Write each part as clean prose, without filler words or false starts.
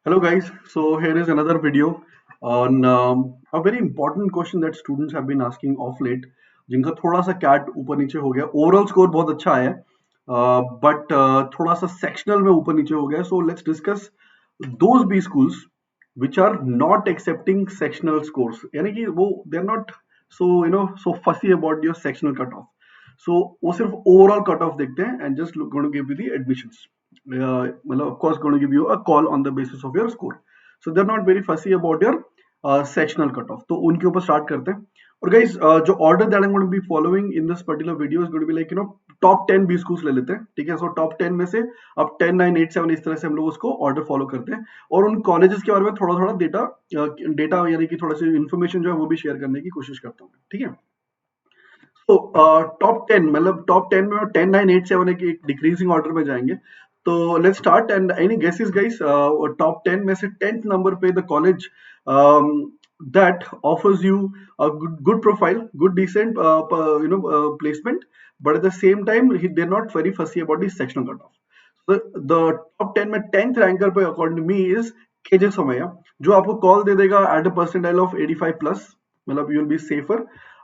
Hello guys, so here is another video on a very important question that students have been asking of late, जिनका थोड़ा सा cat ऊपर नीचे हो गया। ओवरऑल स्कोर बहुत अच्छा आया है, बट थोड़ा सा सेक्शनल में ऊपर नीचे हो गया। So let's discuss those B schools which are not accepting sectional scores, यानी कि वो they are not so fussy about your sectional cut off. So वो सिर्फ ओवरऑल कट ऑफ देखते हैं and just going to give you the admissions, of course going to give you a call on the basis of your score. So they're not very fussy about your sectional cutoff. तो उनके ऊपर start करते हैं। और guys, जो order that I'm going to be following in this particular video is going to be like top 10 B schools ले लेते हैं, ठीक है। So top 10 में से अब 10, 9, 8, 7 इस तरह से हम लोग उसको order follow करते हैं और उन colleges के बारे में थोड़ा थोड़ा डेटा यानी कि थोड़ा सी information जो है वो भी share करने की कोशिश करता हूँ, ठीक है। तो टॉप 10 मतलब टॉप 10 में 10, 9, 8, 7 एक डिक्रीजिंग ऑर्डर में जाएंगे। तो let's start and any guesses guys. Top 10 में से 10th नंबर पे the college that offers you a good profile, good decent placement, but at the same time they're not very fussy about the sectional cutoff. So the top 10 में 10th ranker पे according to me is KJ Somaiya, जो आपको call दे देगा at a percentile of 85 plus, मतलब you will be safer।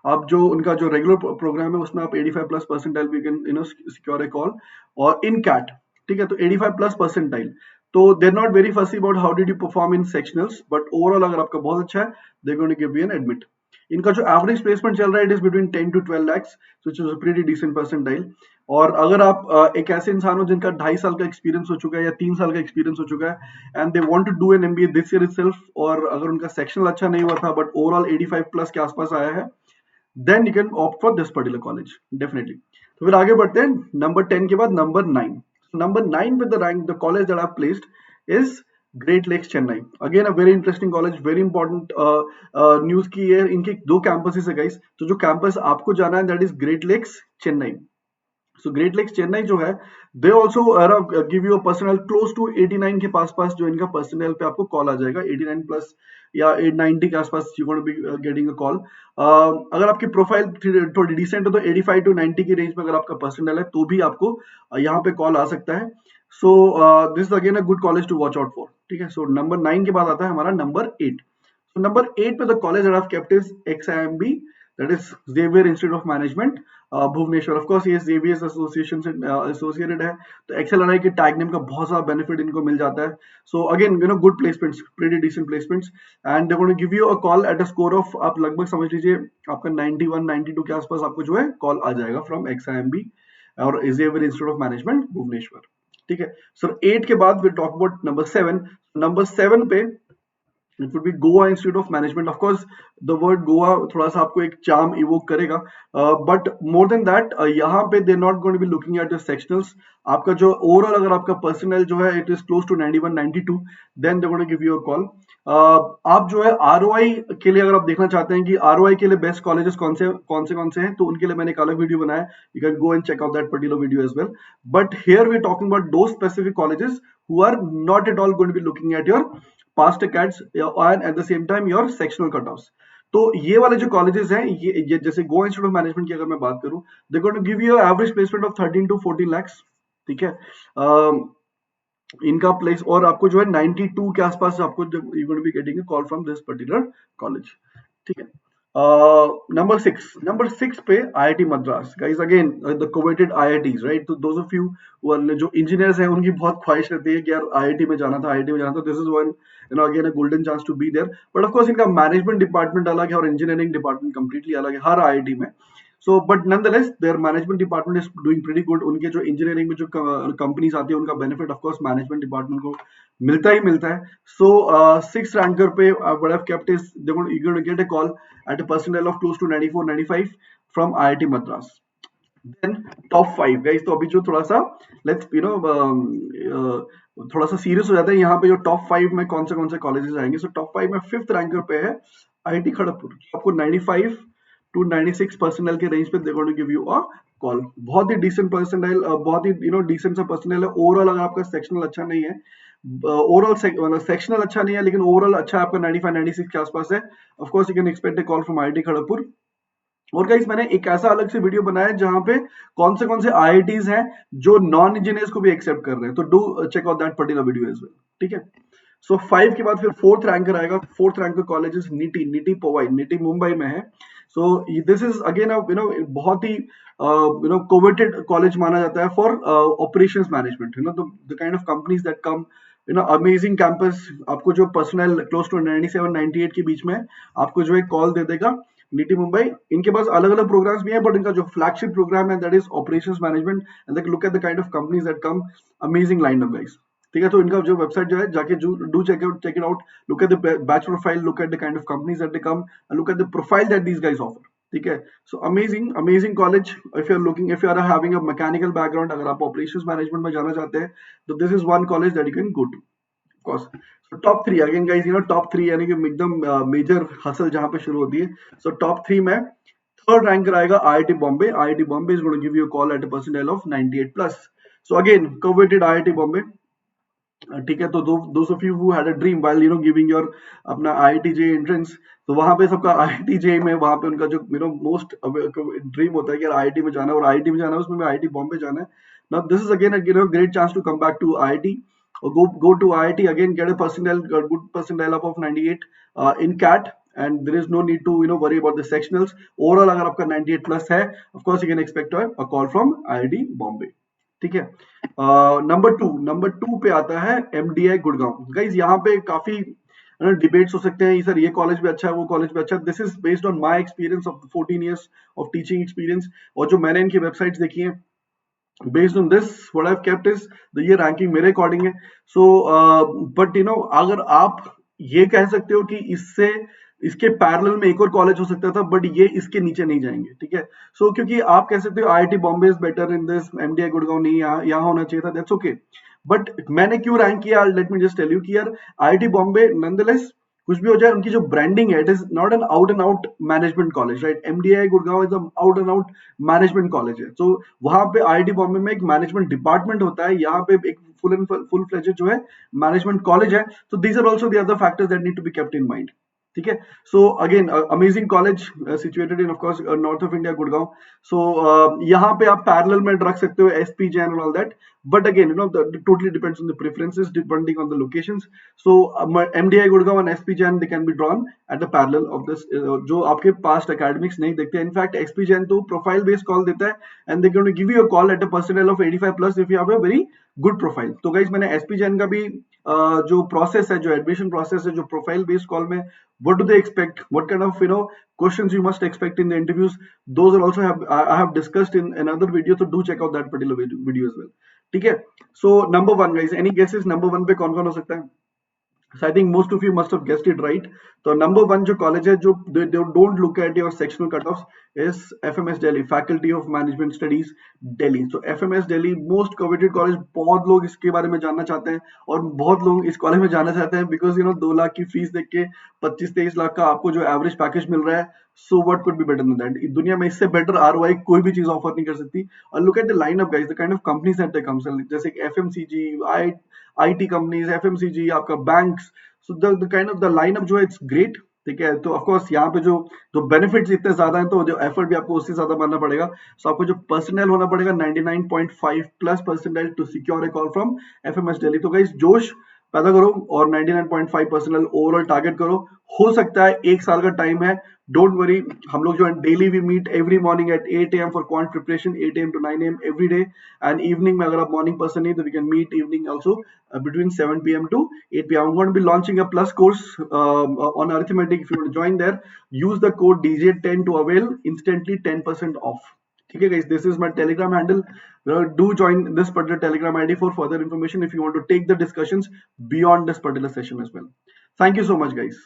आप जो उनका जो रेगुलर प्रोग्राम है उसमें आप 85 plus percentile we can secure a call, और इन कैट, ठीक है। तो 85 प्लस परसेंटाइल, तो they are not very fussy about how did you perform in sectionals, but overall अगर आपका बहुत अच्छा है they going to give you an admit. इनका जो एवरेज प्लेसमेंट चल रहा है it is between 10 to 12 lakhs, which is a pretty decent percentile. और अगर आप एक ऐसे इंसान हो जिनका 2.5 साल का एक्सपीरियंस हो चुका है या 3 साल का एक्सपीरियंस हो चुका है and they want to do an MBA this year itself, और अगर उनका सेक्शनल अच्छा नहीं हुआ था बट ओवरऑल 85 प्लस के आसपास आया है, then you can opt for this particular college definitely। तो फिर आगे बढ़ते हैं नंबर 10 के बाद number 9। Number 9 with the rank, the college that I've placed is Great Lakes Chennai। Again a very interesting college, very important news की है। इनके दो कैंपसेस है गाइस, तो जो कैंपस आपको जाना है that is Great Lakes Chennai। So Great Lakes Chennai जो है they also give you a personal close to 89 के पास जो इनका पर्सनल पे आपको कॉल आ जाएगा 89 प्लस या 890 के आसपास you going to be getting a call. अगर आपकी प्रोफाइल थोड़ी डिसेंट हो तो 85 to 90 की रेंज में अगर आपका पर्सनल है तो भी आपको यहाँ पे कॉल आ सकता है। So this is again a good college to watch out for, ठीक है। सो नंबर 9 के बाद आता है हमारा नंबर 8। So number 8 पे the college that I've kept is XIMB, that is Xavier Institute of Management, Bhubaneswar. Of course ये Xavier Association से associated है, तो XLRI के टैग नेम का बहुत सारा बेनिफिट इनको मिल जाता है। So again good placements, pretty decent placements, and they're going to give you a call at a score of, आप लगभग समझ लीजिए आपका 91, 92 के आसपास आपको जो है कॉल आ जाएगा from XIMB और Xavier Institute of Management Bhubaneswar, ठीक है। So 8 के बाद we'll talk about number 7। Number 7 पे it would be Goa Institute of Management। Of course the word Goa थोड़ा सा आपको एक charm evoke करेगा, but more than that यहाँ पे they're not going to be looking at your sectionals। आपका जो overall अगर आपका personnel जो है it is close to 91, 92, then they're going to give you a call। आप जो है ROI के लिए अगर आप देखना चाहते हैं कि ROI के लिए बेस्ट कॉलेजेस कौन से हैं, तो उनके लिए मैंने एक अलग वीडियो बनाया, you can go and check out that particular video as well। But here we're talking about those specific colleges who are not at all going to be looking at your past acads and at the same time your sectional cutoffs। तो ये वाले जो colleges हैं ये जैसे Goa institute of management की अगर मैं बात करूं, they going to give you average placement of 13 to 14 lakhs, ठीक है। इनका प्लेस और आपको जो है 92 के आसपास आपको you going to be getting a call from this particular college, ठीक है। नंबर 6 पे IIT Madras. Guys again the coveted IITs, right. तो दोज ऑफ यू जो इंजीनियर्स हैं उनकी बहुत ख्वाहिश रहती है कि यार IIT में जाना था, this is one again a golden chance to be there. But of course इनका मैनेजमेंट डिपार्टमेंट अलग है और इंजीनियरिंग डिपार्टमेंट कंप्लीटली अलग है हर IIT में। So but nonetheless there management department is doing pretty good. उनके जो इंजीनियरिंग में जो कंपनीज आती है उनका benefit of course management department को मिलता है। सो 6 रैंकर पे what I've kept is you're going to get a call at a percentile of close to 94, 95 from IIT Madras। Then top 5 guys, तो अभी जो थोड़ा सा let's थोड़ा सा सीरियस हो जाता है यहाँ पे, जो टॉप 5 में कौन से कॉलेजेस आएंगे। सो टॉप 5 में 5th रैंकर पे है IIT खड़गपुर। आपको 95 to 96 परसेंटाइल के रेंज पे they going to give you a call. बहुत ही डिसेंट परसेंटाइल, बहुत ही डिसेंट सा परसेंटाइल है। ओवरऑल अगर आपका सेक्शनल अच्छा नहीं है, ओवरऑल सेक्शनल अच्छा नहीं है लेकिन ओवरऑल अच्छा आपका 95, 96 के आसपास है, of course you can expect A call from IIT Kharagpur. और गाइस मैंने एक ऐसा अलग से वीडियो बनाया है जहां पे कौन से IITs हैं जो नॉन इंजीनियर्स को भी एक्सेप्ट कर रहे हैं, तो do check out that particular video as well, ठीक है। सो 5 के बाद फिर फोर्थ रैंकर आएगा। Fourth ranker college is NITIE, NITIE Powai, NITIE Mumbai में है। सो दिस इज अगेन बहुत ही कोवेटेड कॉलेज माना जाता है for operations management, the kind of companies that come, amazing campus. आपको जो पर्सनल क्लोज टू 97 98 के बीच में आपको जो है कॉल दे देगा नीति मुंबई। इनके पास अलग अलग प्रोग्राम्स भी हैं, बट इनका जो फ्लैगशिप प्रोग्राम है दैट इज operations management. And look at the kind of companies that come, amazing line of guys. ठीक है, तो इनका जो वेबसाइट जो है जाके do check it out, look at the batch profile, look at the kind of companies that they come, look at the profile that these guys offer. ठीक है, so amazing amazing college. If you are having a mechanical background, अगर आप operations management में जाना चाहते हैं, तो this is one college that you can go to. course. So top three again, guys. Top three यानी कि एकदम मेजर हसल जहां पे शुरू होती है. So top three में थर्ड रैंकर आएगा IIT Bombay. IIT Bombay is going to give you a call at a percentile of 98 plus. So again, coveted IIT Bombay. ठीक है, तो those of you who had a dream while giving your अपना IIT JEE entrance, तो वहां पे सबका IIT JEE में वहां पे उनका जो मोस्ट ड्रीम होता है कि IIT में जाना है, और IIT में जाना है उसमें भी IIT बॉम्बे जाना है. Now this is again a great chance to come back to IIT, or go to IIT again, get a good percentile of 98 in CAT, and there is no need to worry about the sectionals. Overall अगर आपका 98 plus है, of course you can expect a call from IIT Bombay. ठीक है, number two पे आता है MDI Gurgaon. Guys यहाँ पे काफी डिबेट्स हो सकते हैं, सर ये कॉलेज भी अच्छा है, वो कॉलेज भी अच्छा है. This is based on my experience of 14 years of teaching experience, और जो मैंने इनकी वेबसाइट्स देखी हैं, based on this what I've kept is the ये ranking मेरे अकॉर्डिंग है. So but अगर आप ये कह सकते हो कि इसके पैरेलल में एक और कॉलेज हो सकता था, बट ये इसके नीचे नहीं जाएंगे. ठीक है, सो क्योंकि आप कह सकते हो IIT Bombay is better in this, MDI Gurgaon नहीं, यहाँ होना चाहिए था, दैट्स ओके. बट मैंने क्यों रैंक किया, let me just tell you कि यार IIT बॉम्बे नॉनदलेस, कुछ भी हो जाए, उनकी जो ब्रांडिंग है, it is not an out and out management college, right. MDI Gurgaon is out and out management college है. तो वहां पे IIT बॉम्बे में एक मैनेजमेंट डिपार्टमेंट होता है, यहाँ पे एक फुल फ्लेजेड जो है मैनेजमेंट कॉलेज है. तो these are also the other factors that need to be kept in mind. ठीक है, so again amazing college situated in of course north of India Gurgaon. सो यहाँ पे आप पैरेलल में रख सकते हो SP Jain and all that, but again totally depends on the preferences depending on the locations. So MDI Gurgaon and SP Jain they can be drawn at the parallel of this, जो आपके पास्ट एकेडमिक्स नहीं देखते. In fact SP Jain तो profile based call देता है, and they going to give you a call at a percentile of 85 plus if you have a very good profile. तो guys मैंने SP Jain का भी जो प्रोसेस है, जो एडमिशन प्रोसेस है, जो प्रोफाइल बेस्ड कॉल में what do they expect, what kind of questions you must expect in the interviews, those are also I have discussed in another video, so do check out that particular video as well. ठीक है, so number one guys, any guesses number one पे कौन कौन हो सकता है? So I think most of you must have guessed it right. So number one जो college है, जो they don't look at your sectional cutoffs, is FMS Delhi, Faculty of Management Studies Delhi. So FMS Delhi most coveted college. बहुत लोग इसके बारे में जानना चाहते हैं, और बहुत लोग इस कॉलेज में जाना चाहते हैं, बिकॉज 2 लाख की फीस देख के 25-23 लाख का आपको जो एवरेज पैकेज मिल रहा है. So what could be better than that? दुनिया में इससे बेटर ROI कोई भी चीज ऑफर नहीं कर सकती. और look at the line up guys, the kind of companies that they comes, जैसे FMCG, IT कंपनीज, FMCG, आपका banks. So the kind of the lineup जो है, इट्स ग्रेट. ठीक है, तो ऑफ कोर्स यहाँ पे जो बेनिफिट्स इतने ज्यादा हैं, तो जो एफर्ट भी आपको उससे ज्यादा मानना पड़ेगा. सो आपको जो पर्सनल होना पड़ेगा 99.5 plus percentile to secure a call from FMS Delhi. तो गाइस जोश पैदा करो और 99.5 पर्सनल ओवरऑल टारगेट करो. हो सकता है 1 साल का टाइम है, डोंट वरी. हम लोग जो है daily we meet every morning at 8 AM for quant preparation, 8 AM to 9 AM every day. And evening में अगर आप मॉर्निंग पर्सन नहीं, तो we can meet evening also between 7 PM to 8 PM. I'm going to be launching a plus course on arithmetic. If you want to join there, use the code DJ10 to avail instantly 10% off. Okay guys, this is my Telegram handle. Do join this particular Telegram ID for further information if you want to take the discussions beyond this particular session as well. Thank you so much guys.